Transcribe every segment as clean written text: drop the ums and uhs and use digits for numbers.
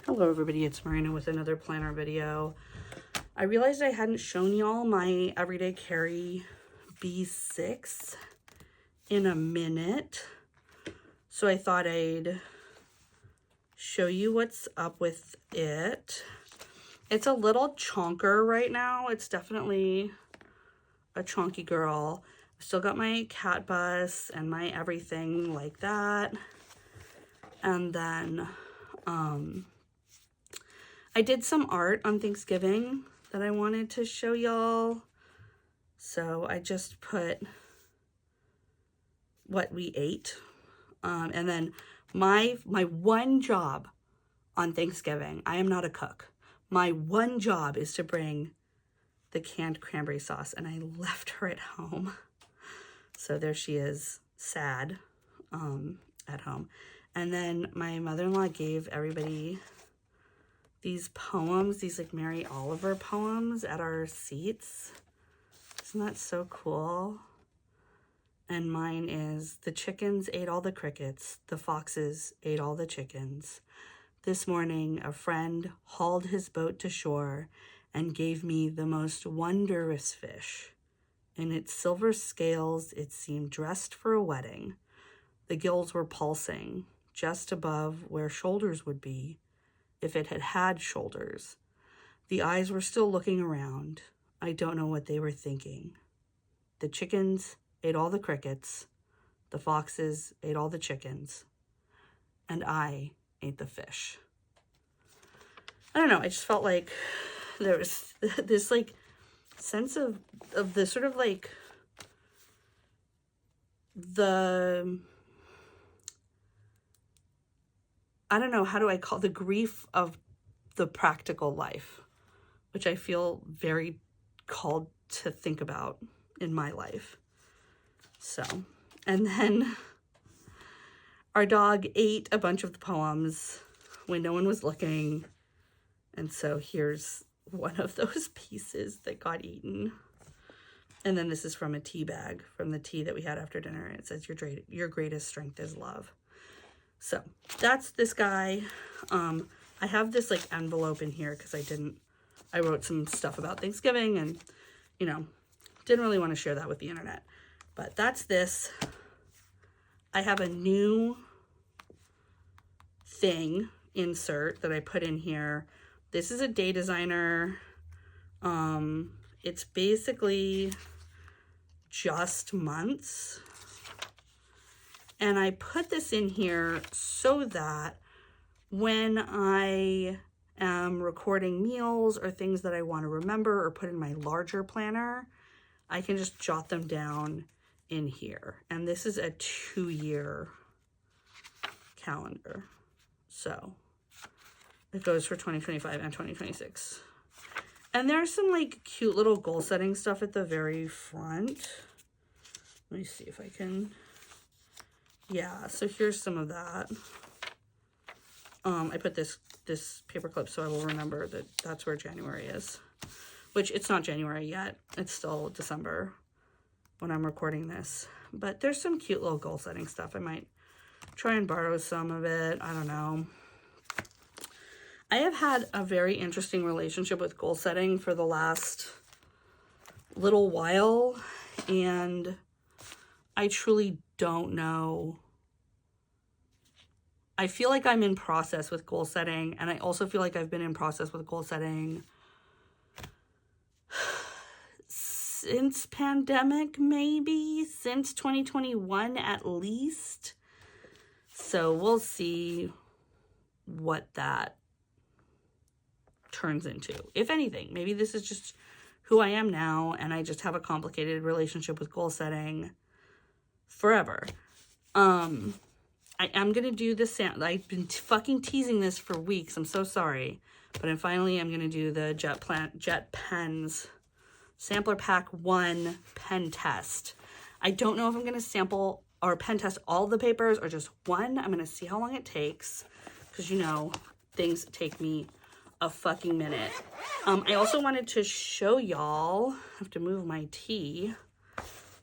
Hello everybody, it's Marina with another planner video. I realized I hadn't shown y'all my Everyday Carry B6 in a minute, so I thought I'd show you what's up with it. It's a little chonker right now. It's definitely a chonky girl. I've still got my cat bus and my everything like that. And then I did some art on Thanksgiving that I wanted to show y'all. So I just put what we ate. And then my one job on Thanksgiving, I am not a cook. My one job is to bring the canned cranberry sauce, and I left her at home. So there she is, sad, at home. And then my mother-in-law gave everybody these poems, these like Mary Oliver poems at our seats. Isn't that so cool? And mine is, the chickens ate all the crickets, the foxes ate all the chickens. This morning, a friend hauled his boat to shore and gave me the most wondrous fish. In its silver scales, it seemed dressed for a wedding. The gills were pulsing, just above where shoulders would be, if it had had shoulders. The eyes were still looking around. I don't know what they were thinking. The chickens ate all the crickets. The foxes ate all the chickens. And I ate the fish. I don't know, I just felt like there was this like sense of the sort of like I don't know, how do I call the grief of the practical life, which I feel very called to think about in my life. So, and then our dog ate a bunch of the poems when no one was looking. And so here's one of those pieces that got eaten. And then this is from a tea bag, from the tea that we had after dinner. It says, your greatest strength is love. So that's this guy. I have this like envelope in here because I wrote some stuff about Thanksgiving and, you know, didn't really want to share that with the internet. But that's this. I have a new thing insert that I put in here. This is a day designer. It's basically just months. And I put this in here so that when I am recording meals or things that I want to remember or put in my larger planner, I can just jot them down in here. And this is a 2-year calendar. So it goes for 2025 and 2026. And there's some like cute little goal setting stuff at the very front. Let me see if I can... Yeah, so here's some of that. I put this paper clip so I will remember that that's where January is. Which, it's not January yet. It's still December when I'm recording this. But there's some cute little goal setting stuff. I might try and borrow some of it. I don't know. I have had a very interesting relationship with goal setting for the last little while. And I truly don't know. I feel like I'm in process with goal setting, and I also feel like I've been in process with goal setting since pandemic, maybe since 2021 at least. So we'll see what that turns into, if anything. Maybe this is just who I am now, and I just have a complicated relationship with goal setting forever. I am going to do this. I've been fucking teasing this for weeks. I'm so sorry. But I'm going to do the Jet Pens Sampler Pack 1 pen test. I don't know if I'm going to sample or pen test all the papers or just one. I'm going to see how long it takes. Because, you know, things take me a fucking minute. I also wanted to show y'all. I have to move my tea.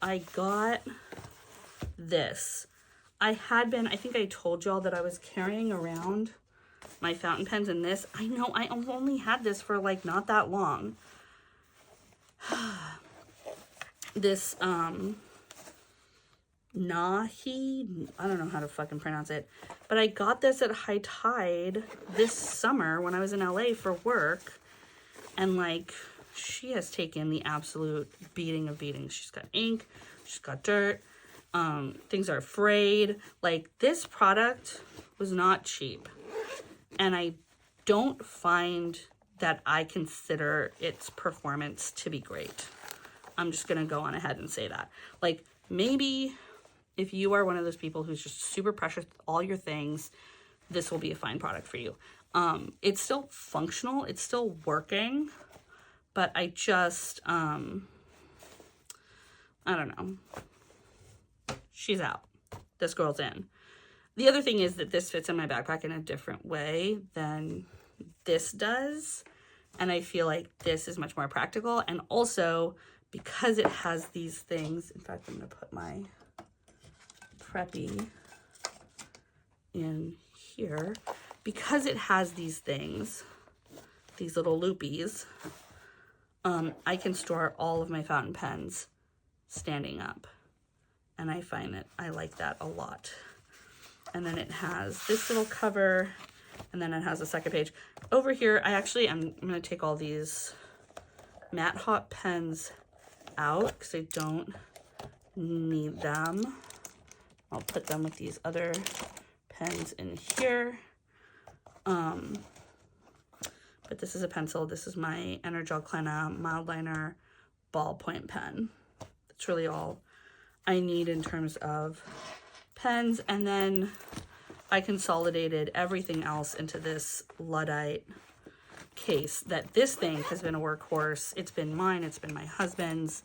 I got this. I think I told y'all that I was carrying around my fountain pens in this. I know I only had this for like not that long. This Nahi, I don't know how to fucking pronounce it, but I got this at High Tide this summer when I was in LA for work, and like she has taken the absolute beating of beatings. She's got ink, she's got dirt, things are frayed. Like, this product was not cheap, and I don't find that I consider its performance to be great. I'm just gonna go on ahead and say that. Like, maybe if you are one of those people who's just super precious with all your things, this will be a fine product for you. It's still functional, it's still working, but I just, I don't know. She's out. This girl's in. The other thing is that this fits in my backpack in a different way than this does. And I feel like this is much more practical. And also, because it has these things, in fact, I'm going to put my Preppy in here. Because it has these things, these little loopies, I can store all of my fountain pens standing up. And I find that I like that a lot. And then it has this little cover, and then it has a second page. Over here, I'm going to take all these Matte Hot pens out because I don't need them. I'll put them with these other pens in here. But this is a pencil. This is my Energel Clenna Mildliner ballpoint pen. That's really all I need in terms of pens. And then I consolidated everything else into this Luddite case. That this thing has been a workhorse. It's been mine, it's been my husband's,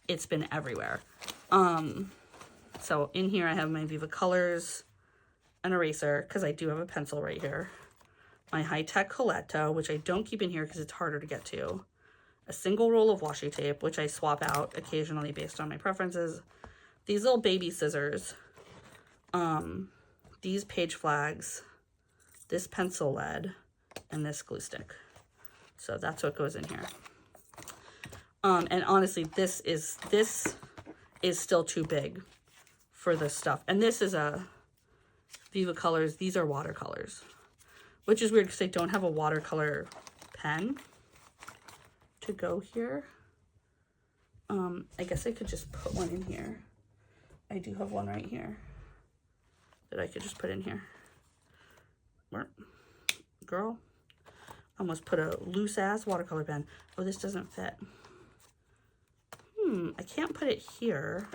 it's been everywhere. So in here I have my Viva Colors, an eraser, because I do have a pencil right here. My high-tech Coletto, which I don't keep in here because it's harder to get to. A single roll of washi tape, which I swap out occasionally based on my preferences. These little baby scissors. These page flags. This pencil lead. And this glue stick. So that's what goes in here. And honestly, this is still too big for this stuff. And this is a Viva Colors. These are watercolors, which is weird because I don't have a watercolor pen to go here. I guess I could just put one in here. I do have one right here that I could just put in here. Girl, almost put a loose ass watercolor pen. Oh, this doesn't fit. I can't put it here.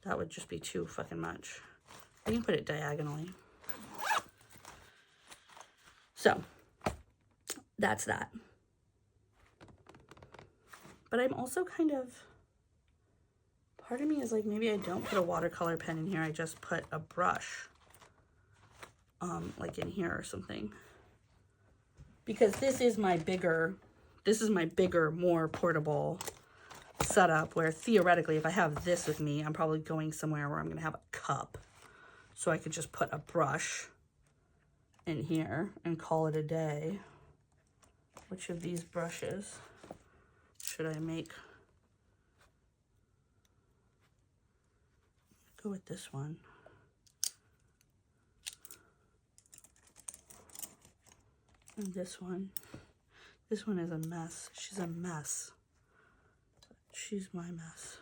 That would just be too fucking much. I can put it diagonally. So, that's that. But I'm also kind of, part of me is like, maybe I don't put a watercolor pen in here. I just put a brush, like in here or something. Because this is my bigger, more portable setup where theoretically, if I have this with me, I'm probably going somewhere where I'm going to have a cup. So I could just put a brush in here and call it a day. Which of these brushes should I make? Go with this one. And this one. This one is a mess. She's a mess. She's my mess.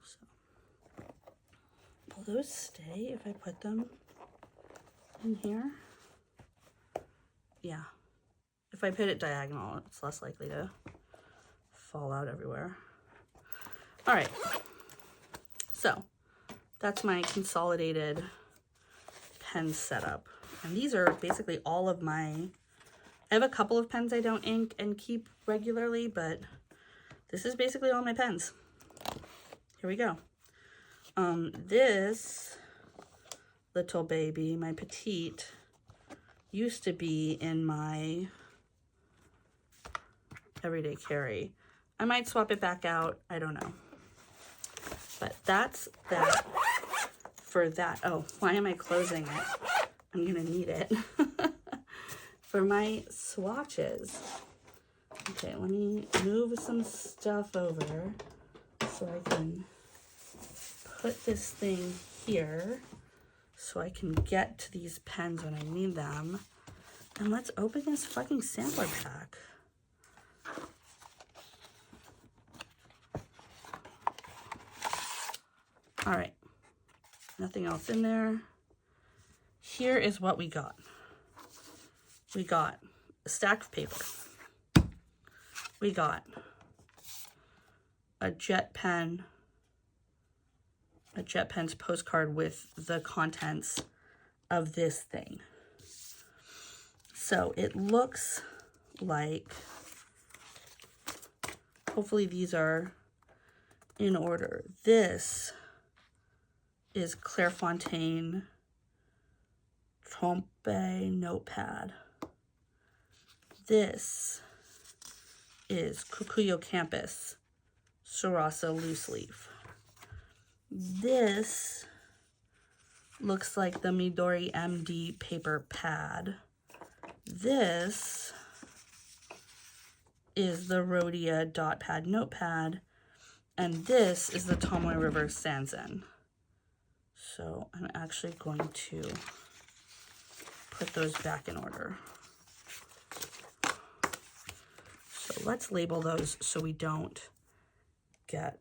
So, will those stay if I put them in here? Yeah. If I put it diagonal, it's less likely to fall out everywhere. All right. So, that's my consolidated pen setup. And these are basically all of my, I have a couple of pens I don't ink and keep regularly, but this is basically all my pens. Here we go. This little baby, my petite, used to be in my everyday carry. I might swap it back out. I don't know. But that's that for that. Oh, why am I closing it? I'm gonna need it for my swatches. Okay, let me move some stuff over so I can put this thing here so I can get to these pens when I need them. And let's open this fucking sampler pack. All right, nothing else in there. Here is what we got. We got a stack of paper. We got a Jet Pen's postcard with the contents of this thing. So it looks like, hopefully these are in order. This is Clairefontaine Triomphe notepad. This is Kikuyo Campus Sarasa loose leaf. This looks like the Midori MD paper pad. This is the Rhodia dot pad notepad. And this is the Tomoe River Sanzen. So I'm actually going to put those back in order. So let's label those so we don't get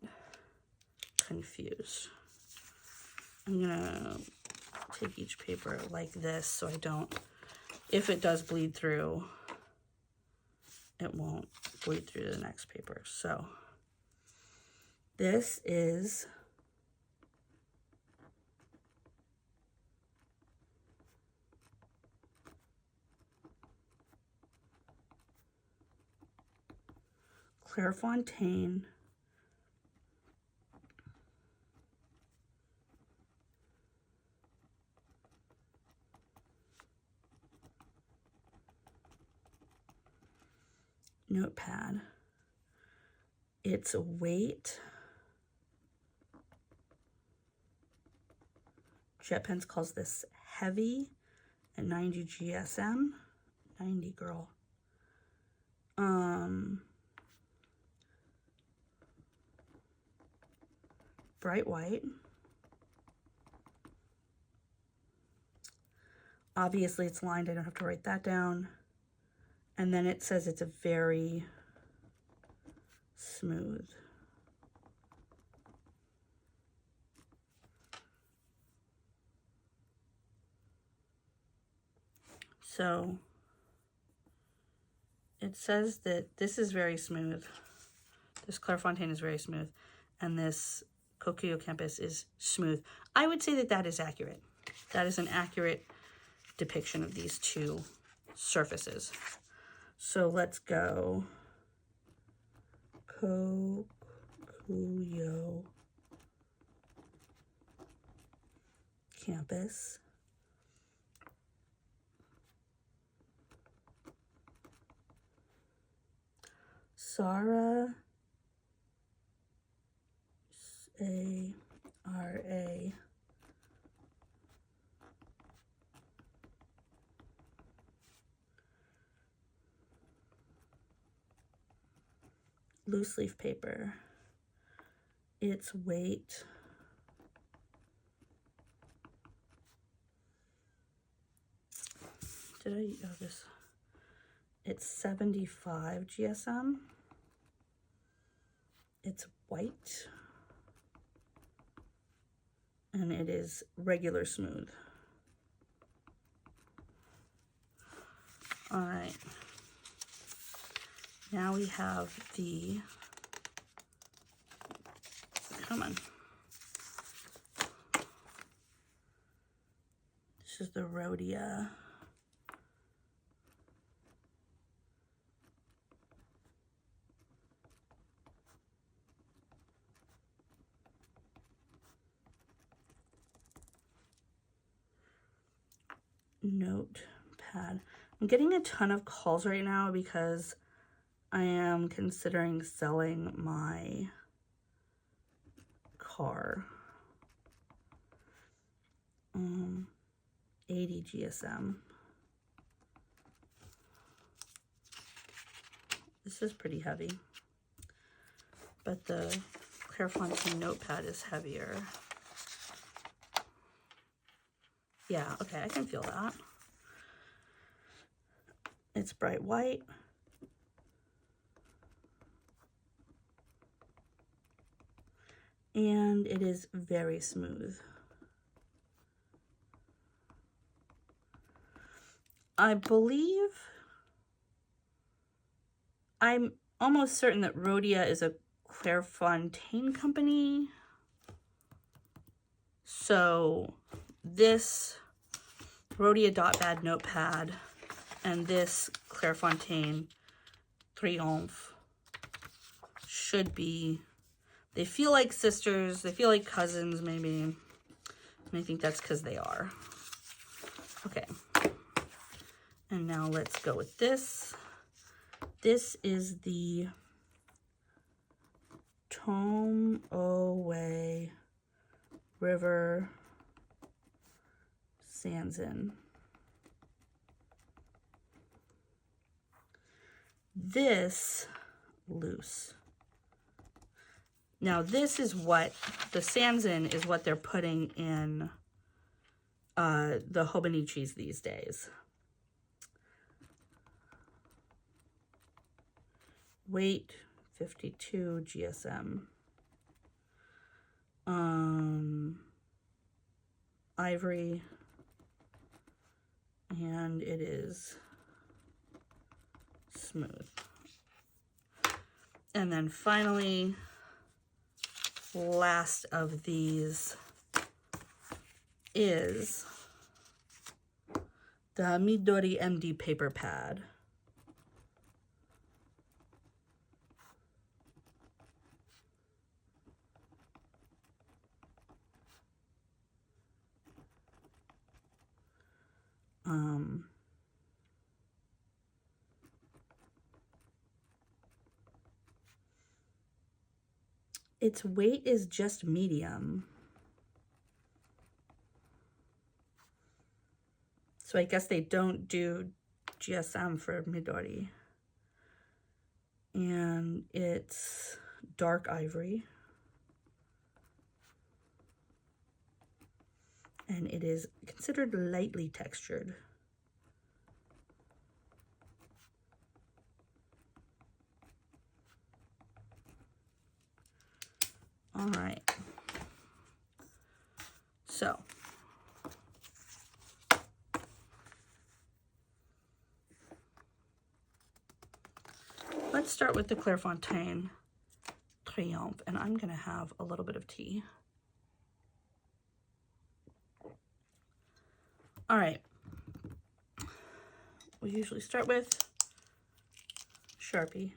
confused. I'm gonna take each paper like this so I don't, if it does bleed through, it won't bleed through the next paper. So this is Clairefontaine notepad. Its weight, JetPens calls this heavy at 90 GSM. 90, girl. Bright white. Obviously it's lined, I don't have to write that down. And then it says it's a very smooth. So it says that this is very smooth. This Clairefontaine is very smooth. And this Kikuyo Campus is smooth. I would say that that is accurate. That is an accurate depiction of these two surfaces. So let's go Kikuyo Campus. Sara A-R-A loose leaf paper. Its weight this? It's 75 GSM. It's white. And it is regular smooth. All right. Now we have the, come on. This is the Rhodia. Notepad. I'm getting a ton of calls right now because I am considering selling my car. 80 GSM. This is pretty heavy, but the Clairefontaine notepad is heavier. Yeah, okay, I can feel that. It's bright white. And it is very smooth. I believe, I'm almost certain that Rhodia is a Clairefontaine company. So this Rhodia Dot Bad notepad and this Clairefontaine Triomphe should be, they feel like sisters, they feel like cousins maybe, and I think that's because they are. Okay, and now let's go with this. This is the Tome Away River Sanzin. This loose. Now this is what, the Sanzin is what they're putting in the Hobonichis these days. Weight 52 GSM. Ivory, and it is smooth. And then finally, last of these is the Midori MD paper pad. Its weight is just medium. So I guess they don't do GSM for Midori. And it's dark ivory. And it is considered lightly textured. All right. So let's start with the Clairefontaine Triomphe, and I'm going to have a little bit of tea. All right. We usually start with Sharpie.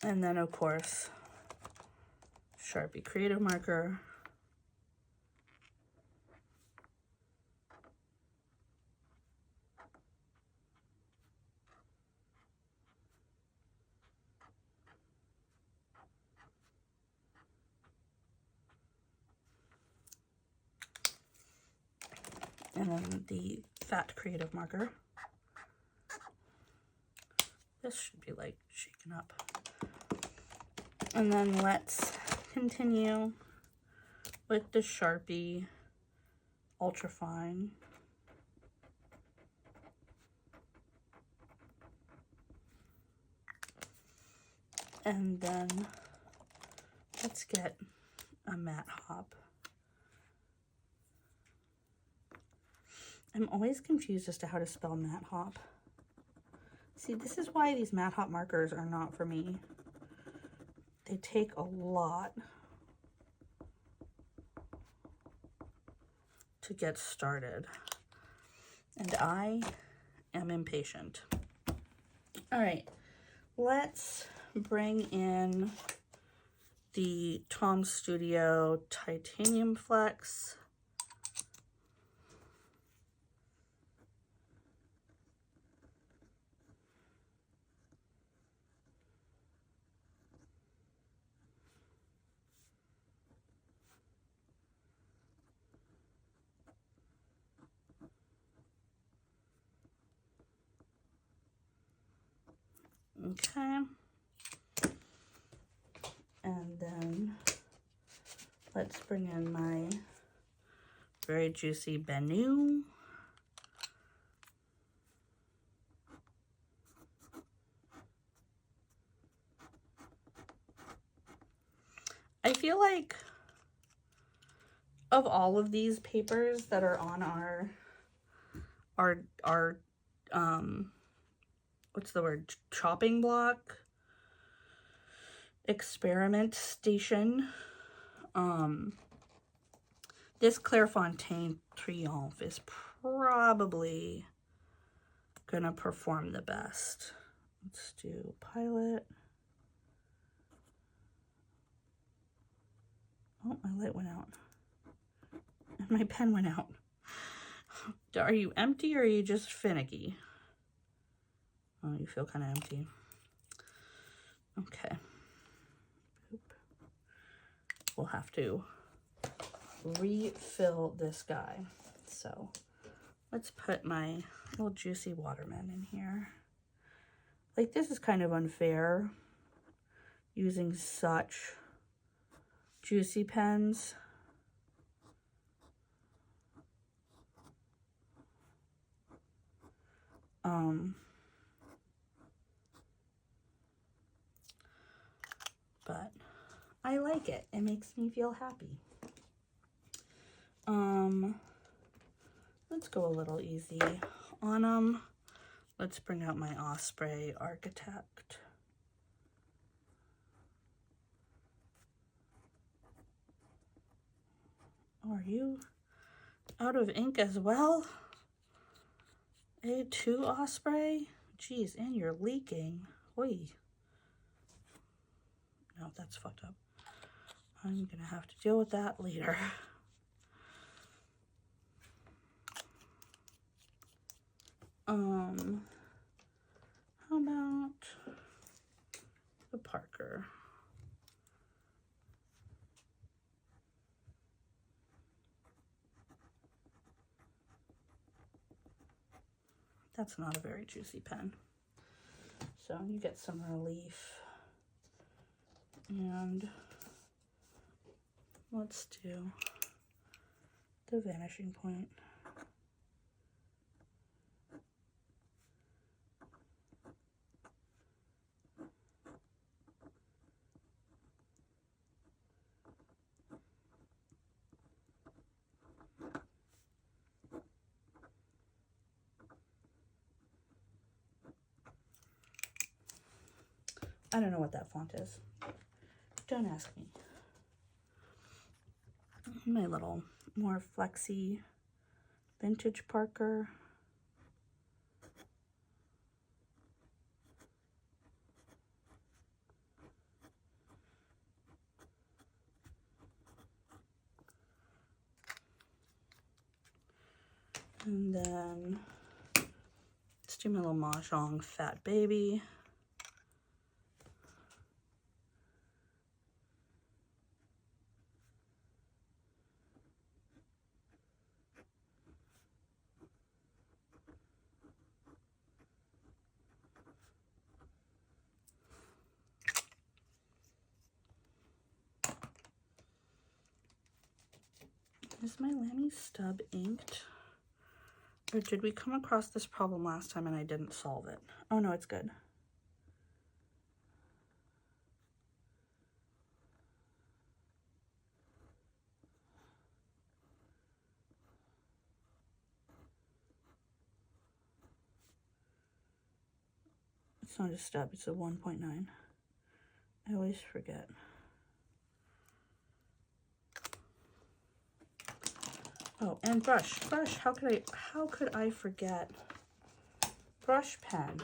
And then, of course, Sharpie creative marker. And then the fat creative marker. This should be like shaken up. And then let's continue with the Sharpie Ultra Fine. And then let's get a matte hop. I'm always confused as to how to spell matte hop. See, this is why these matte hop markers are not for me. They take a lot to get started, and I am impatient. All right, let's bring in the Tom Studio Titanium Flex. Okay. And then let's bring in my very juicy Bennu. I feel like of all of these papers that are on our what's the word, chopping block experiment station, this Clairefontaine Triomphe is probably gonna perform the best. Let's do Pilot. Oh, my light went out. And my pen went out. Are you empty or are you just finicky? Oh, you feel kind of empty. Okay. Oop. We'll have to refill this guy. So let's put my little juicy Waterman in here. Like, this is kind of unfair using such juicy pens. But I like it. It makes me feel happy. Let's go a little easy on them. Let's bring out my Osprey Architect. Are you out of ink as well? A2 Osprey? Jeez, and you're leaking. Oy. No, that's fucked up. I'm gonna have to deal with that later. How about the Parker? That's not a very juicy pen. So you get some relief. And let's do the Vanishing Point. I don't know what that font is. Don't ask me. My little more flexy vintage Parker. And then let's do my little Mahjong Fat Baby. Is my Lamy stub inked? Or did we come across this problem last time and I didn't solve it? Oh no, it's good. It's not a stub, it's a 1.9. I always forget. Oh, and brush. How could I forget? Brush pen.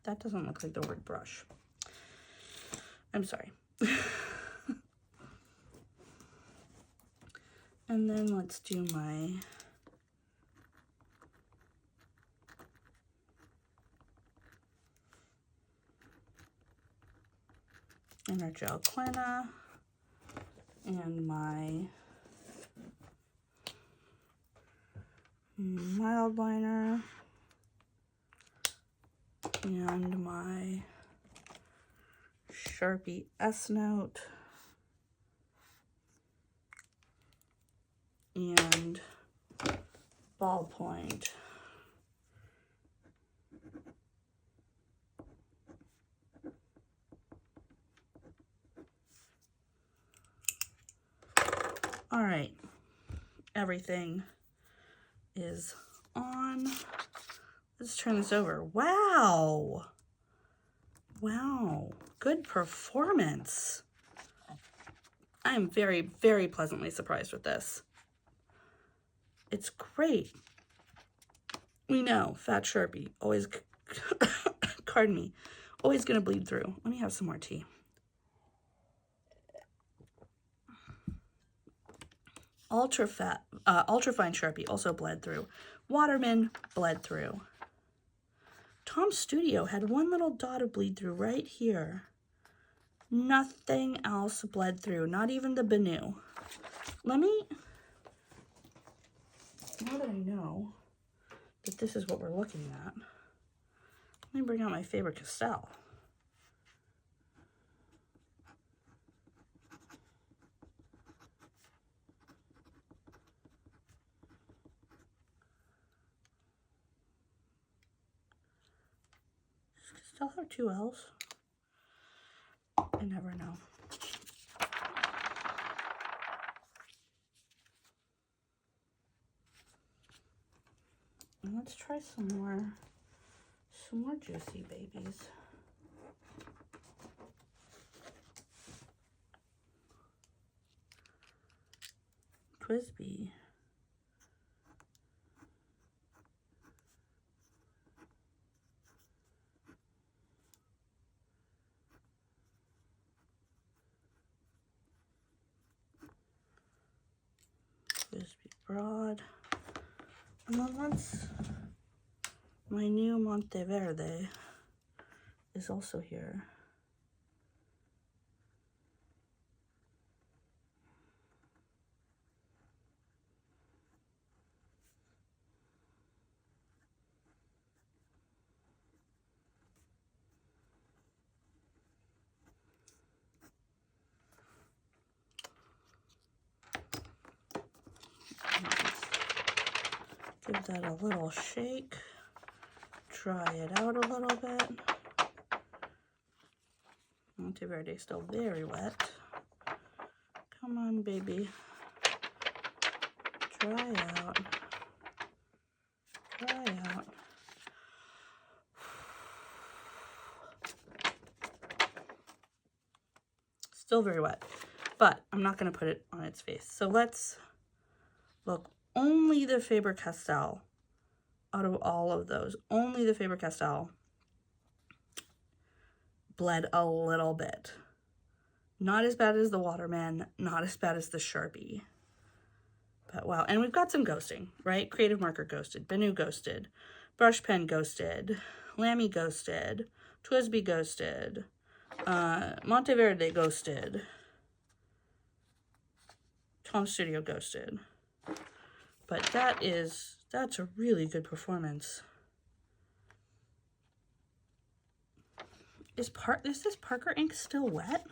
That doesn't look like the word brush. I'm sorry. And then let's do my Energel Quina and my mild liner and my Sharpie S-Note and ballpoint. All right, everything is on. Let's turn this over. Wow. Wow, good performance. I am very, very pleasantly surprised with this. It's great. We know, fat Sharpie, always, pardon me, always gonna bleed through. Let me have some more tea. Ultra fine Sharpie also bled through. Waterman bled through. Tom's Studio had one little dot of bleed through right here. Nothing else bled through, not even the Benu. Let me, now that I know that this is what we're looking at, let me bring out my Faber-Castell. Does Castell have two L's? I never know. And let's try some more juicy babies. Twisby. Twisby Broad. And then once my new Monteverde is also here. Give that a little shake. Dry it out a little bit. Monteverde is still very wet. Come on, baby. Dry out. Dry out. Still very wet, but I'm not going to put it on its face. So let's look. Only the Faber-Castell, out of all of those, only the Faber-Castell bled a little bit. Not as bad as the Waterman, not as bad as the Sharpie. But wow, and we've got some ghosting, right? Creative Marker ghosted, Benu ghosted, Brush Pen ghosted, Lamy ghosted, Twisby ghosted, Monteverde ghosted, Tom's Studio ghosted. But that's a really good performance. Is this Parker ink still wet?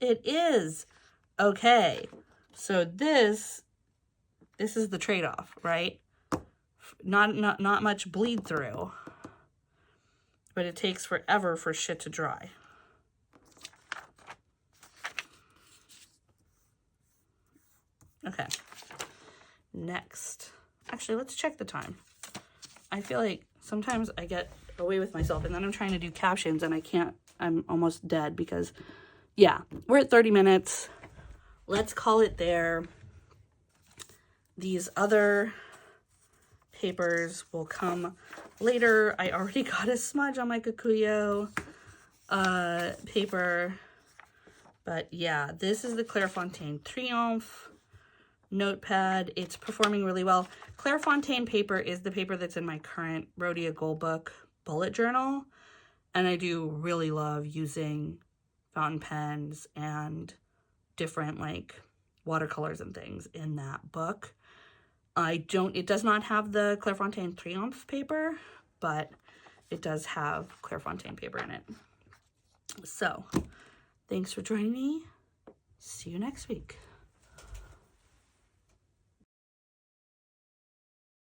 It is. Okay. So this is the trade-off, right? Not much bleed through. But it takes forever for shit to dry. Okay. Next. Actually, let's check the time. I feel like sometimes I get away with myself and then I'm trying to do captions and I can't. I'm almost dead because, yeah, we're at 30 minutes. Let's call it there. These other papers will come later. I already got a smudge on my Kikuyo paper. But yeah, this is the Clairefontaine Triomphe. notepad. It's performing really well. Clairefontaine paper is the paper that's in my current Rhodia Gold Book bullet journal. And I do really love using fountain pens and different like watercolors and things in that book. It does not have the Clairefontaine Triomphe paper, but it does have Clairefontaine paper in it. So, thanks for joining me. See you next week.